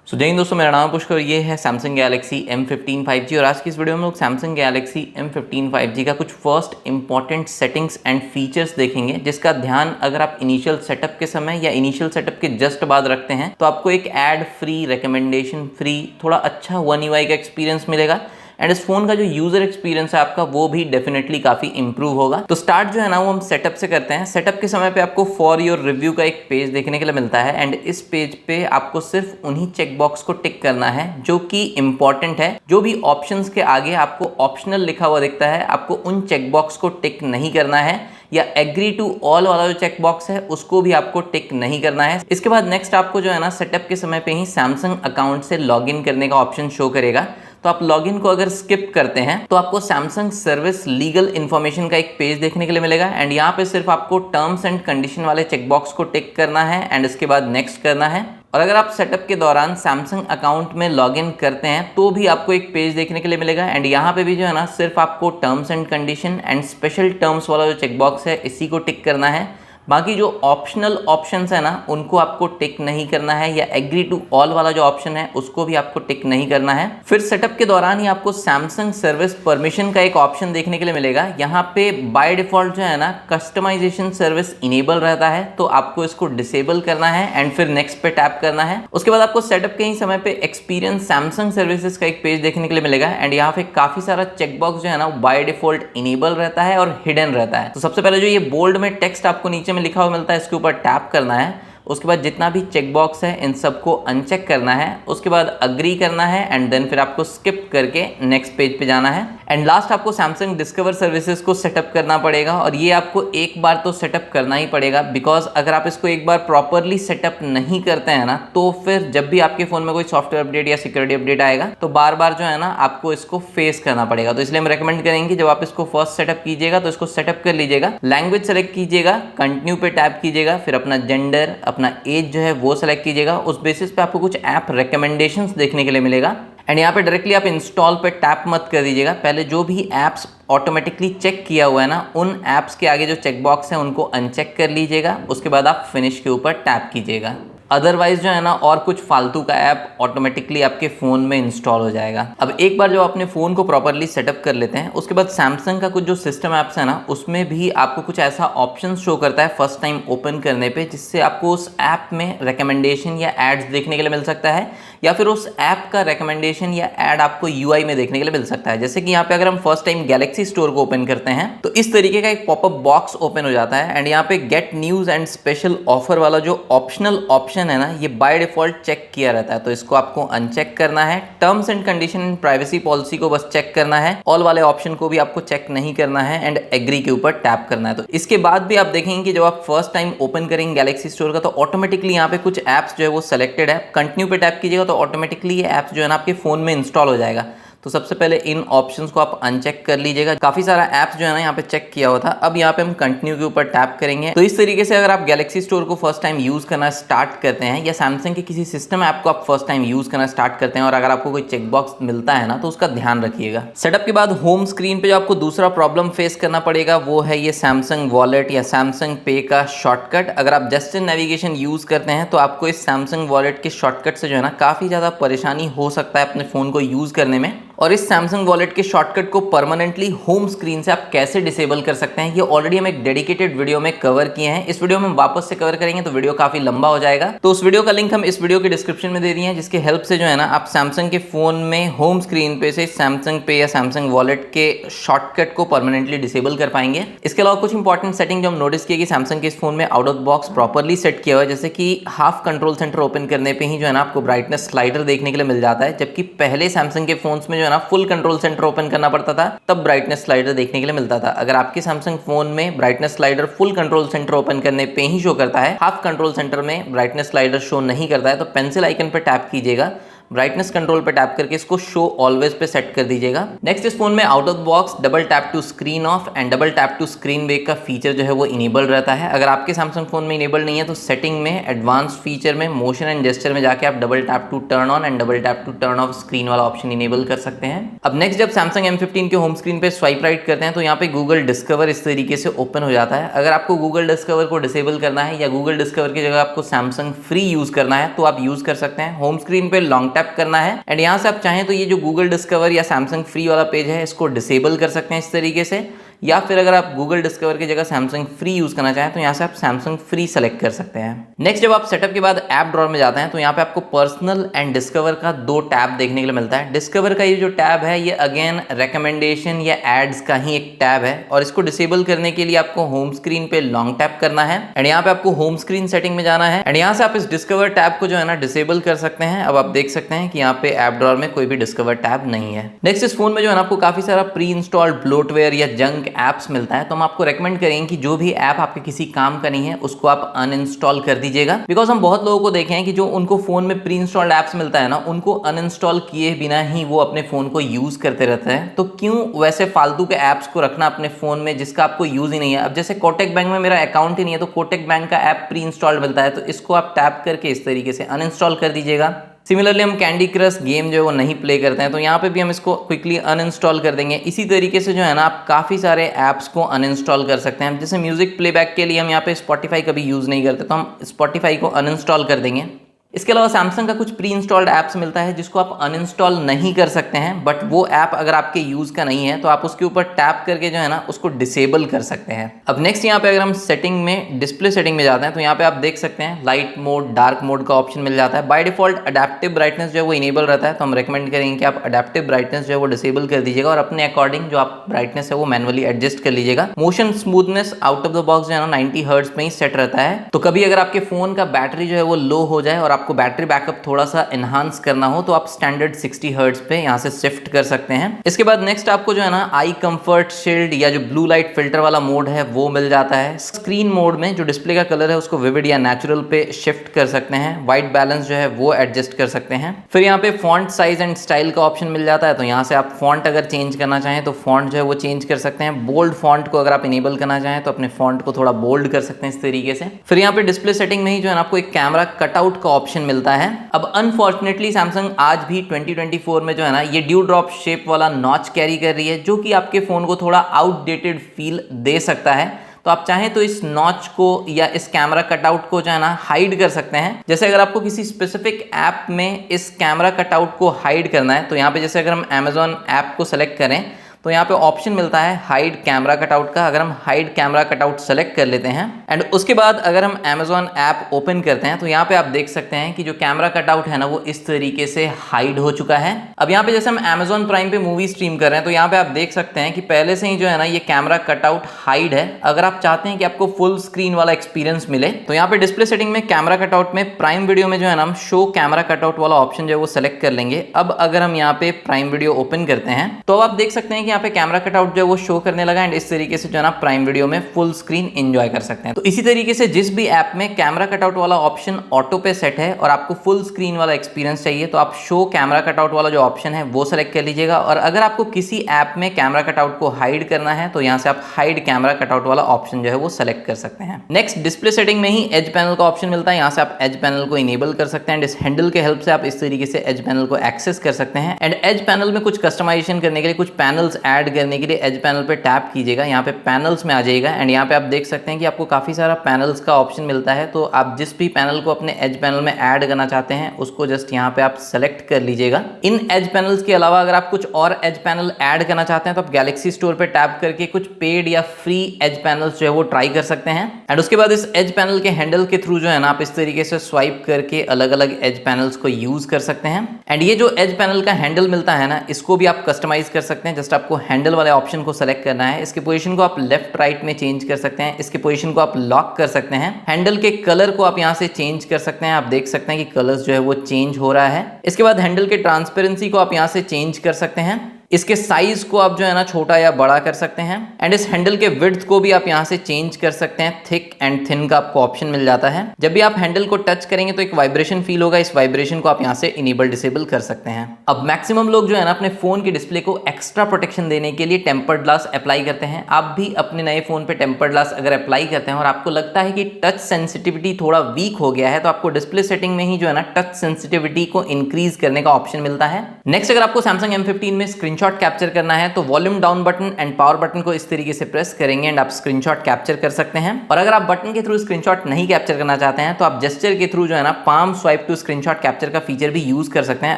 जय हिंद दोस्तों, मेरा नाम है पुष्कर। ये है सैमसंग गैलेक्सी M15 5G और आज की इस वीडियो में लोग सैमसंग गैलेक्सी M15 5G का कुछ first important settings and features देखेंगे, जिसका ध्यान अगर आप इनिशियल सेटअप के समय या इनिशियल सेटअप के जस्ट बाद रखते हैं तो आपको एक एड फ्री, रिकमेंडेशन फ्री, थोड़ा अच्छा वन UI का एक्सपीरियंस मिलेगा एंड इस फोन का जो यूजर एक्सपीरियंस है आपका वो भी डेफिनेटली काफी इंप्रूव होगा। तो स्टार्ट जो है ना वो हम सेटअप से करते हैं। सेटअप के समय पे आपको फॉर योर रिव्यू का एक पेज देखने के लिए मिलता है एंड इस पेज पे आपको सिर्फ उन्हीं चेकबॉक्स को टिक करना है जो कि इंपॉर्टेंट है। जो भी ऑप्शंस के आगे आपको ऑप्शनल लिखा हुआ दिखता है, आपको उन चेकबॉक्स को टिक नहीं करना है या एग्री टू ऑल वाला जो चेक बॉक्स है उसको भी आपको टिक नहीं करना है। इसके बाद नेक्स्ट आपको जो है ना सेटअप के समय पे ही सैमसंग अकाउंट से लॉगिन करने का ऑप्शन शो करेगा। तो आप लॉगिन को अगर स्किप करते हैं तो आपको सैमसंग सर्विस लीगल इन्फॉर्मेशन का एक पेज देखने के लिए मिलेगा एंड यहाँ पे सिर्फ आपको टर्म्स एंड कंडीशन वाले चेकबॉक्स को टिक करना है एंड इसके बाद नेक्स्ट करना है। और अगर आप सेटअप के दौरान सैमसंग अकाउंट में लॉगिन करते हैं तो भी आपको एक पेज देखने के लिए मिलेगा एंड यहाँ पे भी जो है ना सिर्फ आपको terms and condition and special terms वाला जो चेकबॉक्स है इसी को टिक करना है। बाकी जो ऑप्शनल ऑप्शंस है ना उनको आपको टिक नहीं करना है या एग्री टू ऑल वाला जो ऑप्शन है उसको भी आपको टिक नहीं करना है। फिर सेटअप के दौरान ही आपको सैमसंग सर्विस परमिशन का एक ऑप्शन देखने के लिए मिलेगा। यहाँ पे बाय डिफॉल्ट जो है ना कस्टमाइजेशन सर्विस इनेबल रहता है, तो आपको इसको डिसेबल करना है एंड फिर नेक्स्ट पे टैप करना है। उसके बाद आपको सेटअप के ही समय पे एक्सपीरियंस सैमसंग सर्विसेज का एक पेज देखने के लिए मिलेगा एंड यहाँ पे काफी सारा चेकबॉक्स जो है ना बाय डिफॉल्ट इनेबल रहता है और हिडन रहता है। तो सबसे पहले जो ये बोल्ड में टेक्स्ट आपको नीचे में लिखा हुआ मिलता है इसके ऊपर टैप करना है। उसके बाद जितना भी चेकबॉक्स है इन सबको अनचेक करना है। उसके बाद अग्री करना है एंड देन फिर आपको स्किप करके नेक्स्ट पेज पे जाना है एंड लास्ट आपको सैमसंग डिस्कवर सर्विसेज को सेटअप करना पड़ेगा और ये आपको एक बार तो सेटअप करना ही पड़ेगा बिकॉज अगर आप इसको एक बार प्रॉपरली सेटअप नहीं करते हैं ना तो फिर जब भी आपके फोन में कोई सॉफ्टवेयर अपडेट या सिक्योरिटी अपडेट आएगा तो बार बार जो है ना आपको इसको फेस करना पड़ेगा। तो इसलिए हम रेकमेंड करेंगे जब आप इसको फर्स्ट सेटअप कीजिएगा तो इसको सेटअप कर लीजिएगा, लैंग्वेज सेलेक्ट कीजिएगा, कंटिन्यू पे टैप कीजिएगा, फिर अपना जेंडर, अपना एज जो है वो सेलेक्ट कीजिएगा। उस बेसिस पे आपको कुछ ऐप रिकमेंडेशंस देखने के लिए मिलेगा एंड यहाँ पे डायरेक्टली आप इंस्टॉल पे टैप मत कर दीजिएगा। पहले जो भी ऐप्स ऑटोमेटिकली चेक किया हुआ है ना उन ऐप्स के आगे जो चेकबॉक्स है उनको अनचेक कर लीजिएगा। उसके बाद आप फिनिश के ऊपर टैप कीजिएगा। अदरवाइज जो है ना और कुछ फालतू का ऐप ऑटोमेटिकली आपके फ़ोन में इंस्टॉल हो जाएगा। अब एक बार जब अपने फ़ोन को प्रॉपरली सेटअप कर लेते हैं उसके बाद सैमसंग का कुछ जो सिस्टम ऐप्स है ना उसमें भी आपको कुछ ऐसा ऑप्शन शो करता है फर्स्ट टाइम ओपन करने पे जिससे आपको उस ऐप में रिकमेंडेशन या एड्स देखने के लिए मिल सकता है या फिर उस ऐप का रिकमेंडेशन या एड आपको UI में देखने के लिए मिल सकता है। जैसे कि यहाँ पे अगर हम फर्स्ट टाइम गैलेक्सी स्टोर को ओपन करते हैं तो इस तरीके का एक पॉपअप बॉक्स ओपन हो जाता है एंड यहाँ पे get news and special offer वाला जो ऑप्शनल ऑप्शन है ना ये बाय डिफॉल्ट चेक किया रहता है, तो इसको आपको अनचेक करना है। Terms and condition and privacy policy को बस चेक करना है, ऑल वाले ऑप्शन को भी आपको चेक नहीं करना है एंड एग्री के ऊपर टैप करना है। तो इसके बाद भी आप देखेंगे कि जब आप फर्स्ट टाइम ओपन करेंगे गैलेक्सी स्टोर का तो ऑटोमेटिकली यहाँ पे कुछ ऐप्स जो है वो सिलेक्टेड है। कंटिन्यू पे टैप कीजिएगा तो ऑटोमेटिकली ये ऐप्स जो है ना आपके फोन में इंस्टॉल हो जाएगा। तो सबसे पहले इन ऑप्शंस को आप अनचेक कर लीजिएगा। काफी सारा ऐप्स जो है ना यहाँ पे चेक किया हुआ था। अब यहाँ पे हम कंटिन्यू के ऊपर टैप करेंगे। तो इस तरीके से अगर आप गैलेक्सी स्टोर को फर्स्ट टाइम यूज करना स्टार्ट करते हैं या सैमसंग के किसी सिस्टम ऐप को आप फर्स्ट टाइम यूज करना स्टार्ट करते हैं और अगर आपको कोई चेकबॉक्स मिलता है ना तो उसका ध्यान रखिएगा। सेटअप के बाद होम स्क्रीन पे जो आपको दूसरा प्रॉब्लम फेस करना पड़ेगा वो है ये सैमसंग वॉलेट या सैमसंग पे का शॉर्टकट। अगर आप जस्ट इन नेविगेशन यूज करते हैं तो आपको इस सैमसंग वॉलेट के शॉर्टकट से जो है ना काफी ज्यादा परेशानी हो सकता है अपने फोन को यूज करने में। और इस सैमसंग वॉलेट के शॉर्टकट को परमानेंटली होम स्क्रीन से आप कैसे डिसेबल कर सकते हैं ये ऑलरेडी हम एक डेडिकेटेड वीडियो में कवर किए हैं। इस वीडियो में हम वापस से कवर करेंगे तो वीडियो काफी लंबा हो जाएगा, तो उस वीडियो का लिंक हम इस वीडियो के डिस्क्रिप्शन में दे दिए हैं जिसके हेल्प से जो है ना आप सैमसंग के फोन में होम स्क्रीन पे से सैमसंग पे या सैमसंग वॉलेट के शॉर्टकट को परमानेंटली डिसेबल कर पाएंगे। इसके अलावा कुछ इंपॉर्टेंट सेटिंग जो हम नोटिस किए कि सैमसंग के इस फोन में out of box properly set किया हुआ है, जैसे कि हाफ कंट्रोल सेंटर ओपन करने पे ही जो है ना आपको ब्राइटनेस स्लाइडर देखने के लिए मिल जाता है, जबकि पहले सैमसंग के फोन्स में जो है ना फुल कंट्रोल सेंटर ओपन करना पड़ता था तब ब्राइटनेस स्लाइडर देखने के लिए मिलता था। अगर आपके सैमसंग फोन में brightness slider full control centre open करने पे ही शो करता है, हाफ कंट्रोल सेंटर में ब्राइटनेस स्लाइडर शो नहीं करता है, तो पेंसिल आइकन पर टैप कीजिएगा। ब्राइटनेस कंट्रोल पे टैप करके इसको शो ऑलवेज पे सेट कर दीजिएगा। नेक्स्ट इस फोन में out of the box double tap to screen off and double tap to screen wake का फीचर जो है वो इनेबल रहता है। अगर आपके सैमसंग फोन में इनेबल नहीं है तो सेटिंग में एडवांस फीचर में मोशन एंड जेस्चर में जाके आप double tap to turn on and double tap to turn off screen वाला ऑप्शन इनेबल कर सकते हैं। अब नेक्स्ट जब सैमसंग M15 के होम स्क्रीन पे स्वाइप राइट करते हैं तो यहाँ पे गूगल डिस्कवर इस तरीके से ओपन हो जाता है। अगर आपको गूगल डिस्कवर को डिसेबल करना है या गूगल डिस्कवर की जगह आपको सैमसंग फ्री यूज करना है तो आप यूज कर सकते हैं। होम स्क्रीन पे लॉन्ग टैप करना है एंड यहाँ से आप चाहें तो ये जो गूगल डिस्कवर या सैमसंग फ्री वाला पेज है इसको डिसेबल कर सकते हैं इस तरीके से, या फिर अगर आप गूगल डिस्कवर की जगह सैमसंग फ्री यूज करना चाहें तो यहाँ से आप सैमसंग फ्री सेलेक्ट कर सकते हैं। नेक्स्ट जब आप सेटअप के बाद ऐप ड्रॉअर में जाते हैं तो यहाँ पे आपको पर्सनल एंड डिस्कवर का 2 टैब देखने के लिए मिलता है। डिस्कवर का ये जो टैब है ये अगेन रिकमेंडेशन या एड्स का ही एक टैब है और इसको डिसेबल करने के लिए आपको होम स्क्रीन पे लॉन्ग टैप करना है एंड यहाँ पे आपको होम स्क्रीन सेटिंग में जाना है एंड यहाँ से आप इस डिस्कवर टैब को जो है ना डिसेबल कर सकते हैं। अब आप देख सकते हैं कि यहाँ पे ऐप ड्रॉअर में कोई भी डिस्कवर टैब नहीं है। नेक्स्ट इस फोन में जो है ना आपको काफी सारा प्री इंस्टॉल्ड ब्लोटवेयर या जंक एप्स मिलता है, तो हम आपको रेकमेंड करेंगे कि जो भी ऐप आपके किसी काम का नहीं है उसको आप अनइंस्टॉल कर दीजिएगा। बिकॉज हम बहुत लोगों को देखे हैं कि जो उनको फोन में प्री इंस्टॉल्ड एप्स मिलता है ना उनको अनइंस्टॉल किए बिना ही वो अपने फोन को यूज करते रहते हैं। तो क्यों वैसे फालतू के एप्स को रखना अपने फोन में जिसका आपको यूज ही नहीं है। अब जैसे कोटक बैंक में मेरा अकाउंट ही नहीं है तो कोटक बैंक का ऐप प्री इंस्टॉल्ड मिलता है तो इसको आप टैप करके इस तरीके से अनइंस्टॉल कर दीजिएगा। सिमिलरली हम कैंडी क्रश गेम जो है वो नहीं प्ले करते हैं तो यहाँ पे भी हम इसको क्विकली अनइंस्टॉल कर देंगे। इसी तरीके से जो है ना आप काफ़ी सारे ऐप्स को अनइंस्टॉल कर सकते हैं। जैसे म्यूजिक प्लेबैक के लिए हम यहाँ पे स्पॉटिफाई कभी यूज़ नहीं करते तो हम स्पॉटिफाई को अनइंस्टॉल कर देंगे। इसके अलावा सैमसंग का कुछ प्री इंस्टॉल्ड ऐप्स मिलता है जिसको आप अनइंस्टॉल नहीं कर सकते हैं, बट वो ऐप अगर आपके यूज़ का नहीं है तो आप उसके ऊपर टैप करके जो है ना उसको डिसेबल कर सकते हैं। अब नेक्स्ट यहाँ पे अगर हम सेटिंग में डिस्प्ले सेटिंग में जाते हैं तो यहाँ पे आप देख सकते हैं लाइट मोड डार्क मोड का ऑप्शन मिल जाता है। बाय डिफॉल्ट अडेप्टिव ब्राइटनेस जो है वो इनेबल रहता है तो हम रेकमेंड करेंगे कि आप अडेप्टिव ब्राइटनेस जो है वो डिसेबल कर दीजिएगा और अपने अकॉर्डिंग जो आप ब्राइटनेस है वो मैनुअली एडजस्ट कर लीजिएगा। Motion smoothness out of the box जो है ना 90 हर्ट्ज में ही सेट रहता है, तो कभी अगर आपके फोन का बैटरी जो है वो लो हो जाए और आपको बैटरी बैकअप थोड़ा सा एनहांस करना हो तो आप स्टैंडर्ड 60 हर्ट्ज पे यहाँ से शिफ्ट कर सकते हैं। इसके बाद नेक्स्ट आपको जो है ना आई कंफर्ट शील्ड या जो ब्लू लाइट फिल्टर वाला मोड है वो मिल जाता है। स्क्रीन मोड में जो डिस्प्ले का कलर है उसको विविड या नेचुरल पे शिफ्ट कर सकते हैं। व्हाइट बैलेंस जो है वो एडजस्ट कर सकते हैं। फिर यहाँ पे फॉन्ट साइज एंड स्टाइल का ऑप्शन मिल जाता है तो यहाँ से आप फॉन्ट अगर चेंज करना चाहें तो फॉन्ट जो है वो चेंज कर सकते हैं। बोल्ड फॉन्ट को अगर आप इनेबल करना चाहें तो अपने फॉन्ट को थोड़ा बोल्ड कर सकते हैं इस तरीके से। फिर यहाँ पे डिस्प्ले सेटिंग में ही जो है ना आपको एक कैमरा कटआउट का ऑप्शन मिलता है। अब अनफॉर्चुनेटली सैमसंग आज भी 2024 में जो है ना ये ड्यू ड्रॉप शेप वाला नॉच कैरी कर रही है जो कि आपके फोन को थोड़ा आउटडेटेड फील दे सकता है। तो आप चाहें तो इस नॉच को या इस कैमरा कटआउट को जो है ना हाइड कर सकते हैं। जैसे अगर आपको किसी स्पेसिफिक ऐप में इस कैमरा कटआउट को हाइड करना है तो यहाँ पे जैसे अगर हम Amazon ऐप को सेलेक्ट करें तो यहाँ पे ऑप्शन मिलता है हाइड कैमरा कटआउट का। अगर हम हाइड कैमरा कटआउट सेलेक्ट कर लेते हैं एंड उसके बाद अगर हम Amazon ऐप ओपन करते हैं तो यहाँ पे आप देख सकते हैं कि जो कैमरा कटआउट है ना वो इस तरीके से हाइड हो चुका है। अब यहाँ पे जैसे हम Amazon प्राइम पे मूवी स्ट्रीम कर रहे हैं तो यहाँ पे आप देख सकते हैं कि पहले से ही जो है ना ये कैमरा कटआउट हाइड है। अगर आप चाहते हैं कि आपको फुल स्क्रीन वाला एक्सपीरियंस मिले तो यहाँ पे डिस्प्ले सेटिंग में कैमरा कटआउट में प्राइम वीडियो में जो है ना हम शो कैमरा कटआउट वाला ऑप्शन जो है वो सेलेक्ट कर लेंगे। अब अगर हम यहाँ पे प्राइम वीडियो ओपन करते हैं तो आप देख सकते हैं कि यहाँ पे कैमरा कटआउट जो है वो शो करने लगा एंड इस तरीके से जो है ना प्राइम वीडियो में फुल स्क्रीन एंजॉय कर सकते हैं। तो इसी तरीके से जिस भी ऐप में कैमरा कटआउट वाला ऑप्शन ऑटो पे सेट है और आपको फुल स्क्रीन वाला एक्सपीरियंस चाहिए तो आप शो कैमरा कटआउट वाला जो ऑप्शन है वो सेलेक्ट कर लीजिएगा। और अगर आपको किसी ऐप में कैमरा कटआउट को हाइड करना है तो यहाँ से आप हाइड कैमरा कटआउट वाला ऑप्शन जो है वो सेलेक्ट कर सकते हैं। नेक्स्ट डिस्प्ले सेटिंग में ही एज पैनल का ऑप्शन मिलता है। यहाँ से आप एज पैनल को इनेबल कर सकते हैं। इस हैंडल के हेल्प से आप इस तरीके से एज पैनल को एक्सेस कर सकते हैं एंड एज पैनल में कुछ कस्टमाइजेशन करने के लिए कुछ पैनल्स ऐड करने के लिए एज पैनल पे टैप कीजिएगा। यहाँ पे पैनल्स में आ जाइएगा एंड यहाँ पे आप देख सकते हैं कि आपको काफी सारा पैनल्स का ऑप्शन मिलता है। तो आप जिस भी पैनल को अपने एज पैनल में ऐड करना चाहते हैं उसको जस्ट यहाँ पे आप सेलेक्ट कर लीजिएगा। इन एज पैनल्स के अलावा अगर आप कुछ और एज पैनल ऐड करना चाहते हैं तो आप गैलेक्सी स्टोर पे टैप करके कुछ पेड या फ्री एज पैनल्स जो है वो ट्राई कर सकते हैं एंड उसके बाद इस एज पैनल के हैंडल के थ्रू जो है ना आप इस तरीके से स्वाइप करके अलग अलग एज पैनल्स को यूज कर सकते हैं। एंड ये जो एज पैनल का हैंडल मिलता है ना इसको भी आप कस्टमाइज कर सकते हैं। जस्ट आपको हैंडल वाले ऑप्शन को सेलेक्ट करना है। इसके पोजीशन को आप लेफ्ट राइट में चेंज कर सकते हैं। इसके पोजीशन को आप लॉक कर सकते हैं। हैंडल के कलर को आप यहाँ से चेंज कर सकते हैं। आप देख सकते हैं कि कलर्स जो है वो चेंज हो रहा है। इसके बाद हैंडल के ट्रांसपेरेंसी को आप यहाँ से चेंज कर सकते हैं। इसके साइज को आप जो है ना छोटा या बड़ा कर सकते हैं एंड इस हैंडल के विड्थ को भी आप यहाँ से चेंज कर सकते हैं। थिक एंड थिन का आपको ऑप्शन मिल जाता है। जब भी आप हैंडल को टच करेंगे तो एक वाइब्रेशन फील होगा, इस वाइब्रेशन को आप यहाँ से इनेबल डिसेबल कर सकते हैं। अब मैक्सिमम लोग जो है ना अपने फोन की डिस्प्ले को एक्स्ट्रा प्रोटेक्शन देने के लिए टेम्पर्ड ग्लास अप्लाई करते हैं। आप भी अपने नए फोन पे टेम्पर्ड ग्लास अगर अप्लाई करते हैं और आपको लगता है कि टच सेंसिटिविटी थोड़ा वीक हो गया है तो आपको डिस्प्ले सेटिंग में ही जो है ना टच सेंसिटिविटी को इंक्रीज करने का ऑप्शन मिलता है। नेक्स्ट अगर आपको Samsung M15 में स्क्रीनशॉट कैप्चर करना है तो volume down button and power button को इस तरीके से प्रेस करेंगे एंड आप स्क्रीनशॉट कैप्चर कर सकते हैं। और अगर आप बटन के थ्रू स्क्रीनशॉट नहीं कैप्चर करना चाहते हैं तो आप जेस्चर के थ्रू जो है ना palm swipe to screenshot capture का फीचर भी यूज कर सकते हैं।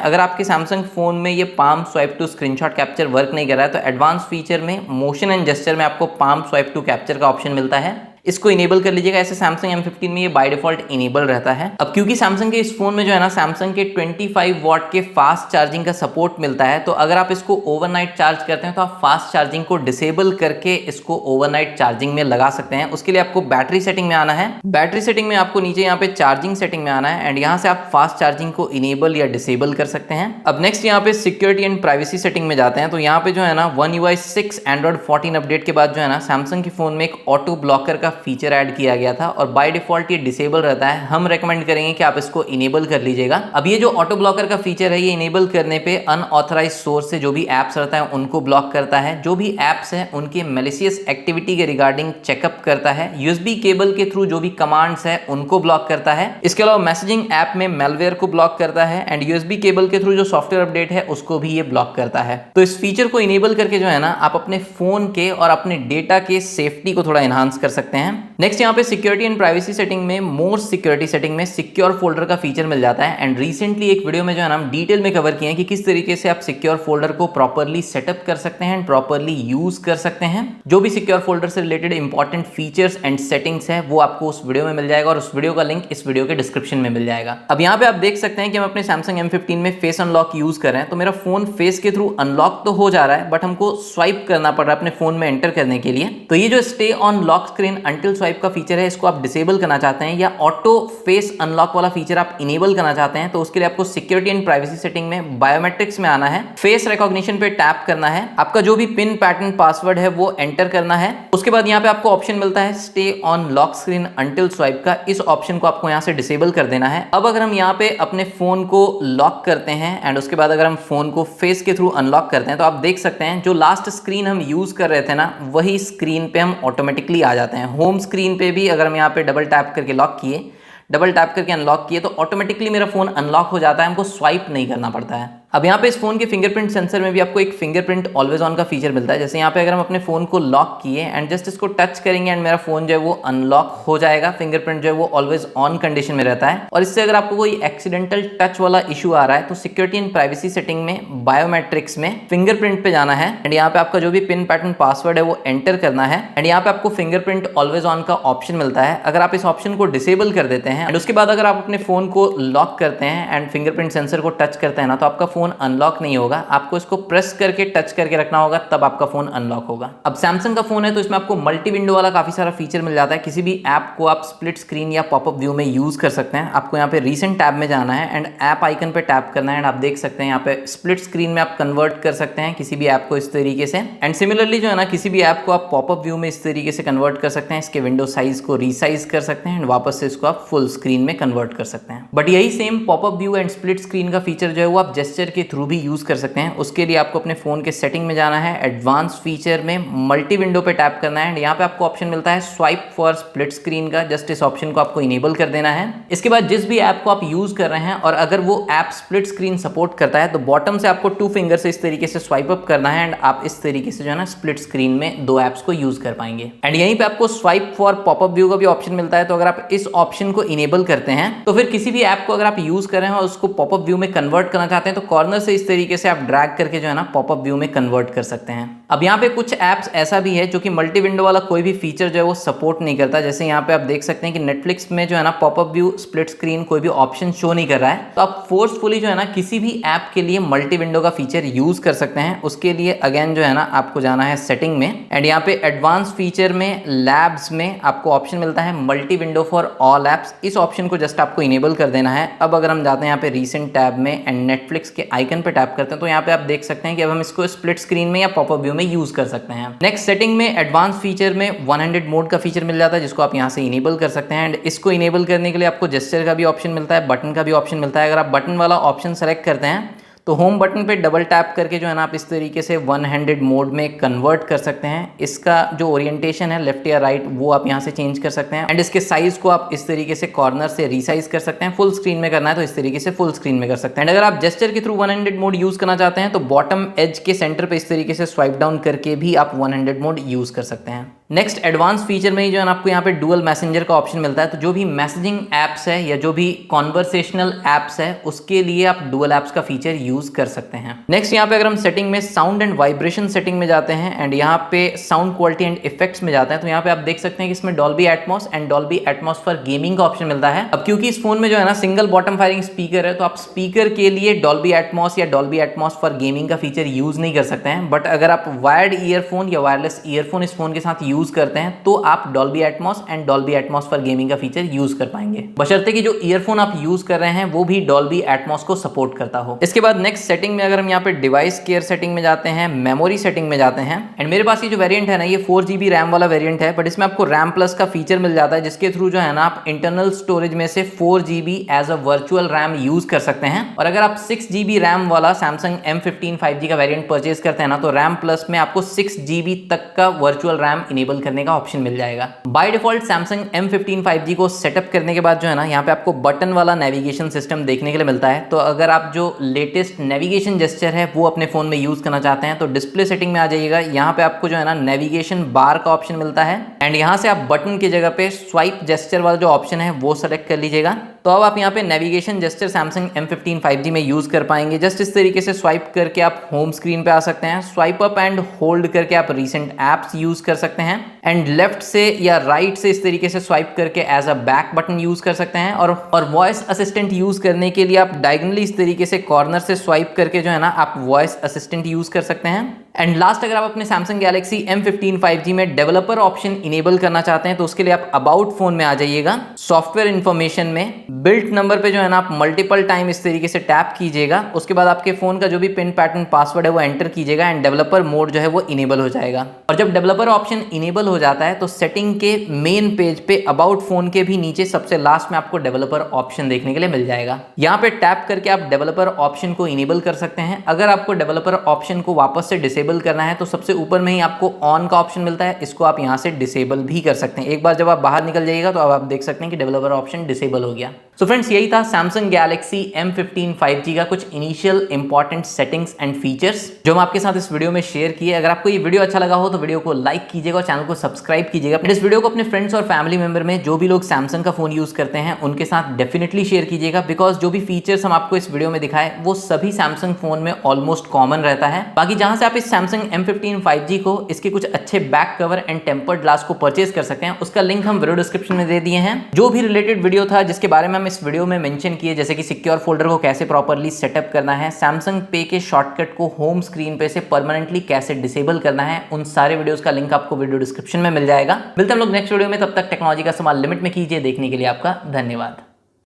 अगर आपके Samsung फोन में ये palm swipe to screenshot capture work नहीं कर रहा है तो एडवांस फीचर में मोशन एंड जेस्चर में आपको पाम स्वाइप टू कैप्चर का ऑप्शन मिलता है, इसको इनेबल कर लीजिएगा। ऐसे Samsung M15 में ये बाय डिफॉल्ट इनेबल रहता है। अब क्योंकि Samsung के इस फोन में जो है ना Samsung के 25 वॉट के फास्ट चार्जिंग का सपोर्ट मिलता है, तो अगर आप इसको ओवरनाइट चार्ज करते हैं तो आप फास्ट चार्जिंग को डिसेबल करके इसको ओवरनाइट चार्जिंग में लगा सकते हैं। उसके लिए आपको बैटरी सेटिंग में आना है। बैटरी सेटिंग में आपको नीचे यहाँ पे चार्जिंग सेटिंग में आना है एंड यहाँ से आप फास्ट चार्जिंग को इनेबल या डिसेबल कर सकते हैं। अब नेक्स्ट यहाँ पे सिक्योरिटी एंड प्राइवेसी सेटिंग में जाते हैं तो यहाँ पे जो है ना One UI 6 Android 14 अपडेट के बाद जो है ना Samsung के फोन में एक ऑटो ब्लॉकर का फीचर ऐड किया गया था और बाय डिफॉल्ट ये डिसेबल रहता है। हम रेकमेंड करेंगे कि आप इसको इनेबल कर लीजिएगा। अब ये जो ऑटो ब्लॉकर का फीचर है ये इनेबल करने पे अनऑथराइज्ड सोर्स से जो भी एप्स रहता है उनको ब्लॉक करता है। जो भी एप्स है उनके मैलिशियस एक्टिविटी के रिगार्डिंग चेकअप करता है। यूएसबी केबल के थ्रू जो भी कमांड्स है उनको ब्लॉक करता है। इसके अलावा मैसेजिंग ऐप में मेलवेयर को ब्लॉक करता है एंड यूएसबी केबल के थ्रू जो सॉफ्टवेयर अपडेट है उसको भी ये ब्लॉक करता है। तो इस फीचर को इनेबल करके जो है ना आप अपने फोन के और अपने डेटा के सेफ्टी को थोड़ा एनहांस कर सकते हैं। नेक्स्ट यहाँ पे सिक्योरिटी एंड प्राइवेसी सेटिंग में मोर सिक्योरिटी सेटिंग में सिक्योर फोल्डर का फीचर मिल जाता है एंड रिसेंटली एक वीडियो में जो है ना हम डिटेल में कवर किए हैं कि किस तरीके से आप सिक्योर फोल्डर को प्रॉपर्ली सेटअप कर सकते हैं एंड प्रॉपर्ली यूज कर सकते हैं। जो भी सिक्योर फोल्डर से related important features and settings है वो आपको उस वीडियो में मिल जाएगा और उस वीडियो का लिंक इस वीडियो के डिस्क्रिप्शन में मिल जाएगा। अब यहाँ पे आप देख सकते हैं कि हम अपने Samsung M15 में फेस अनलॉक यूज कर रहे हैं तो मेरा फोन फेस के थ्रू अनलॉक तो हो जा रहा है बट हमको स्वाइप करना पड़ रहा है अपने फोन में एंटर करने के लिए। तो ये जो stay on lock screen until swipe का फीचर है इसको आप डिसेबल करना चाहते हैं या ऑटो फेस अनलॉक वाला फीचर आप इनेबल करना चाहते हैं तो उसके लिए आपको सिक्योरिटी एंड प्राइवेसी सेटिंग में बायोमेट्रिक्स में आना है। फेस रिकॉग्निशन पे टैप करना है, आपका जो भी पिन पैटर्न पासवर्ड है वो एंटर करना है। उसके बाद यहाँ पे आपको ऑप्शन मिलता है stay on lock screen until swipe का, इस ऑप्शन को आपको यहाँ से डिसेबल कर देना है। अब अगर हम यहाँ पे अपने फोन को लॉक करते हैं एंड उसके बाद अगर हम फोन को फेस के थ्रू अनलॉक करते हैं तो आप देख सकते हैं जो लास्ट स्क्रीन हम यूज कर रहे थे ना वही स्क्रीन पे हम ऑटोमेटिकली आ जाते हैं। होम स्क्रीन पे भी अगर हम यहाँ पे डबल टैप करके लॉक किए, डबल टैप करके अनलॉक किए तो ऑटोमेटिकली मेरा फोन अनलॉक हो जाता है, हमको स्वाइप नहीं करना पड़ता है। अब यहाँ पे इस फोन के फिंगरप्रिंट सेंसर में भी आपको एक फिंगरप्रिंट ऑलवेज ऑन का फीचर मिलता है। जैसे यहाँ पे अगर हम अपने फोन को लॉक किए एंड जस्ट इसको टच करेंगे एंड मेरा फोन जो है वो अनलॉक हो जाएगा, फिंगरप्रिंट जो है वो ऑलवेज ऑन कंडीशन में रहता है। और इससे अगर आपको कोई एक्सीडेंटल टच वाला इशू आ रहा है तो सिक्योरिटी एंड प्राइवेसी सेटिंग में बायोमेट्रिक्स में फिंगरप्रिंट पे जाना है एंड यहाँ पे आपका जो भी पिन पैटर्न पासवर्ड है वो एंटर करना है एंड यहाँ पे आपको फिंगरप्रिंट ऑलवेज ऑन का ऑप्शन मिलता है। अगर आप इस ऑप्शन को डिसेबल कर देते हैं एंड उसके बाद अगर आप अपने फोन को लॉक करते हैं एंड फिंगरप्रिंट सेंसर को टच करते हैं ना तो आपका फोन अनलॉक नहीं होगा, आपको इसको प्रेस करके टच करके रखना होगा तब आपका फोन अनलॉक होगा। अब Samsung का फोन है तो इसमें आपको मल्टी विंडो वाला काफी सारा फीचर मिल जाता है। किसी भी ऐप को आप स्प्लिट स्क्रीन या पॉपअप व्यू में यूज कर सकते हैं। आपको यहाँ पे रीसेंट टैब में जाना है एंड ऐप आइकन पे टैप करना है एंड आप देख सकते हैं यहाँ पे स्प्लिट स्क्रीन में आप कन्वर्ट कर सकते हैं किसी भी ऐप को इस तरीके से। एंड सिमिलरली जो है ना किसी भी ऐप को आप पॉपअप व्यू में इस तरीके से कन्वर्ट कर सकते हैं, इसके विंडो साइज को रीसाइज कर सकते हैं एंड वापस से इसको आप फुल स्क्रीन में कन्वर्ट कर सकते हैं। बट यही same popup view and split screen का फीचर जो है वो आप जेस्चर के थ्रू भी यूज कर सकते हैं। उसके लिए आपको अपने फोन के सेटिंग में जाना है, एडवांस फीचर में मल्टी विंडो पे टैप करना है एंड यहाँ पे आपको ऑप्शन मिलता है स्वाइप फॉर स्प्लिट स्क्रीन का, जस्ट इस ऑप्शन को आपको इनेबल कर देना है। इसके बाद जिस भी ऐप को आप यूज कर रहे हैं और अगर वो ऐप स्प्लिट स्क्रीन सपोर्ट करता है तो बॉटम से आपको 2 फिंगर से इस तरीके से स्वाइप अप करना है एंड आप इस तरीके से जो है ना स्प्लिट स्क्रीन में 2 ऐप्स को यूज कर पाएंगे। एंड यहीं पे आपको स्वाइप फॉर पॉपअप व्यू का भी ऑप्शन मिलता है। तो अगर आप इस ऑप्शन को इनेबल करते हैं तो फिर किसी भी ऐप को अगर आप यूज कर रहे हैं और उसको पॉपअप व्यू में कन्वर्ट करना चाहते हैं तो कॉर्नर से इस तरीके से आप ड्रैग करके जो है ना पॉपअप व्यू में कन्वर्ट कर सकते हैं। अब यहाँ पे कुछ ऐप्स ऐसा भी है जो कि मल्टी विंडो वाला कोई भी फीचर जो है वो सपोर्ट नहीं करता। जैसे यहाँ पे आप देख सकते हैं कि नेटफ्लिक्स में जो है ना पॉपअप व्यू, स्प्लिट स्क्रीन कोई भी ऑप्शन शो नहीं कर रहा है। तो आप फोर्सफुली जो है ना किसी भी ऐप के लिए मल्टी विंडो का फीचर यूज कर सकते हैं। उसके लिए अगेन जो है ना आपको जाना है सेटिंग में, एंड यहाँ पे एडवांस फीचर में लैब्स में आपको ऑप्शन मिलता है multi window for all apps. इस ऑप्शन को जस्ट आपको इनेबल कर देना है। अब अगर हम जाते हैं यहाँ पे रीसेंट टैब में एंड नेटफ्लिक्स के आइकन पे टैप करते हैं तो यहाँ पे आप देख सकते हैं कि अब हम इसको स्प्लिट स्क्रीन में या पॉपअप व्यू में यूज कर सकते हैं। नेक्स्ट सेटिंग में एडवांस फीचर में 100 मोड का फीचर मिल जाता है जिसको आप यहाँ से इनेबल कर सकते हैं। एंड इसको इनेबल करने के लिए आपको जेस्चर का भी ऑप्शन मिलता है, बटन का भी ऑप्शन मिलता है। अगर आप बटन वाला ऑप्शन सेलेक्ट करते हैं तो होम बटन पे डबल टैप करके जो है ना आप इस तरीके से 100 मोड में कन्वर्ट कर सकते हैं। इसका जो ओरिएंटेशन है लेफ्ट या राइट वो आप यहाँ से चेंज कर सकते हैं। एंड इसके साइज को आप इस तरीके से कॉर्नर से रीसाइज कर सकते हैं। फुल स्क्रीन में करना है तो इस तरीके से फुल स्क्रीन में कर सकते हैं। एंड अगर आप जेस्चर के थ्रू 100 मोड यूज करना चाहते हैं तो बॉटम एज के सेंटर पे इस तरीके से स्वाइप डाउन करके भी आप 100 मोड यूज कर सकते हैं। नेक्स्ट एडवांस फीचर में ही जो है ना आपको यहाँ पे डुअल मैसेंजर का ऑप्शन मिलता है। तो जो भी मैसेजिंग एप्स है या जो भी कॉन्वर्सेशनल एप्स है उसके लिए आप डुअल एप्स का फीचर यूज कर सकते हैं। नेक्स्ट यहाँ पे अगर हम सेटिंग में साउंड एंड वाइब्रेशन सेटिंग में जाते हैं एंड यहाँ पे साउंड क्वालिटी एंड इफेक्ट्स में जाते हैं तो यहाँ पे आप देख सकते हैं कि इसमें Dolby Atmos and Dolby Atmos for gaming का ऑप्शन मिलता है। अब क्योंकि इस फोन में जो है ना सिंगल बॉटम फायरिंग स्पीकर है तो आप स्पीकर के लिए डॉल्बी एटमॉस या डॉल्बी एटमॉस फॉर गेमिंग का फीचर यूज नहीं कर सकते हैं। बट अगर आप वायर्ड ईयरफोन या वायरलेस ईयरफोन इस फोन के साथ यूज करते हैं तो आप Dolby Atmos and Dolby Atmos for gaming का फीचर यूज कर पाएंगे, बशर्ते कि जो ईयरफोन आप यूज कर रहे हैं वो भी डॉल्बी एटमॉस को सपोर्ट करता हो। इसके बाद नेक्स्ट सेटिंग में अगर हम यहाँ पे डिवाइस केयर सेटिंग में जाते हैं, मेमोरी सेटिंग में जाते हैं एंड मेरे पास ये जो वेरिएंट है ना ये 4GB रैम वाला वेरिएंट है। बट इसमें आपको रैम प्लस का फीचर मिल जाता है जिसके थ्रू जो है ना आप इंटरनल स्टोरेज में से 4GB as a virtual RAM use कर सकते हैं। और अगर आप 6GB रैम वाला सैमसंग M15 5G का वेरिएंट परचेज करते हैं ना तो रैम प्लस में आपको 6GB तक का वर्चुअल रैम इनेबल करने का ऑप्शन मिल जाएगा। By default Samsung M15 5G को सेटअप करने के बाद जो है ना यहाँ पे आपको बटन वाला नेविगेशन सिस्टम देखने के लिए मिलता है। तो अगर आप जो लेटेस्ट नेविगेशन जेस्चर है वो अपने फोन में यूज करना चाहते हैं तो डिस्प्ले सेटिंग में आ जाइएगा। यहाँ पे आपको जो है ना नेविगेशन बार का ऑप्शन मिलता है एंड यहाँ से आप बटन की जगह पे स्वाइप जेस्चर वाला जो ऑप्शन है वो सेलेक्ट कर लीजिएगा। तो अब आप यहाँ पे navigation gesture Samsung M15 5G में यूज कर पाएंगे। जस्ट इस तरीके से स्वाइप करके आप होम स्क्रीन पे आ सकते हैं। स्वाइप अप एंड होल्ड करके आप रीसेंट एप्स यूज कर सकते हैं एंड लेफ्ट से या राइट से इस तरीके से स्वाइप करके as a back button use कर सकते हैं। और वॉइस असिस्टेंट यूज करने के लिए आप डायगोनली इस तरीके से कॉर्नर से स्वाइप करके जो है ना आप वॉइस असिस्टेंट यूज कर सकते हैं। एंड लास्ट अगर आप अपने सैमसंग गैलेक्सी M15 5G में डेवलपर ऑप्शन इनेबल करना चाहते हैं तो उसके लिए आप अबाउट फोन में आ जाइएगा। सॉफ्टवेयर इन्फॉर्मेशन में बिल्ट नंबर पे जो है ना आप मल्टीपल टाइम इस तरीके से टैप कीजिएगा। उसके बाद आपके फोन का जो भी पिन पैटर्न पासवर्ड है वो एंटर कीजिएगा एंड डेवलपर मोड जो है वो इनेबल हो जाएगा। और जब डेवलपर ऑप्शन इनेबल हो जाता है तो सेटिंग के मेन पेज पे अबाउट फोन के भी नीचे सबसे लास्ट में आपको डेवलपर ऑप्शन देखने के लिए मिल जाएगा। यहाँ पे टैप करके आप डेवलपर ऑप्शन को इनेबल कर सकते हैं। अगर आपको डेवलपर ऑप्शन को वापस से डिसेबल करना है तो सबसे ऊपर में ही आपको ऑन का ऑप्शन मिलता है, इसको आप यहाँ से डिसेबल भी कर सकते हैं। एक बार जब आप बाहर निकल जाइएगा तो अब आप देख सकते हैं कि डेवलपर ऑप्शन डिसेबल हो गया। सो फ्रेंड्स यही था सैमसंग गैलेक्सी M15 5G का कुछ initial important settings and features जो हम आपके साथ इस वीडियो में शेयर किए। अगर आपको ये वीडियो अच्छा लगा हो तो वीडियो को लाइक कीजिएगा और चैनल को सब्सक्राइब कीजिएगा। इस वीडियो को अपने फ्रेंड्स और फैमिली मेंबर में जो भी लोग सैमसंग का फोन यूज करते हैं उनके साथ डेफिनेटली शेयर कीजिएगा, बिकॉज जो भी फीचर्स हम आपको इस वीडियो में दिखाए वो सभी सैमसंग फोन में ऑलमोस्ट कॉमन रहता है। बाकी जहां से आप इस सैमसंग M15 5G को इसके कुछ अच्छे back cover and tempered glass को परचेज कर सकते हैं उसका लिंक हम वीडियो डिस्क्रिप्शन में दे दिए हैं। जो भी रिलेटेड वीडियो था जिसके बारे में हम इस वीडियो में मेंशन किए, जैसे कि सिक्योर फोल्डर को कैसे प्रॉपर्ली सेटअप करना है, सैमसंग पे के शॉर्टकट को होम स्क्रीन पे से परमानेंटली कैसे डिसेबल करना है, उन सारे वीडियोस का लिंक आपको वीडियो डिस्क्रिप्शन में मिल जाएगा। मिलते हैं हम लोग नेक्स्ट वीडियो में, तब तक टेक्नोलॉजी का इस्तेमाल लिमिट में कीजिए। देखने के लिए आपका धन्यवाद।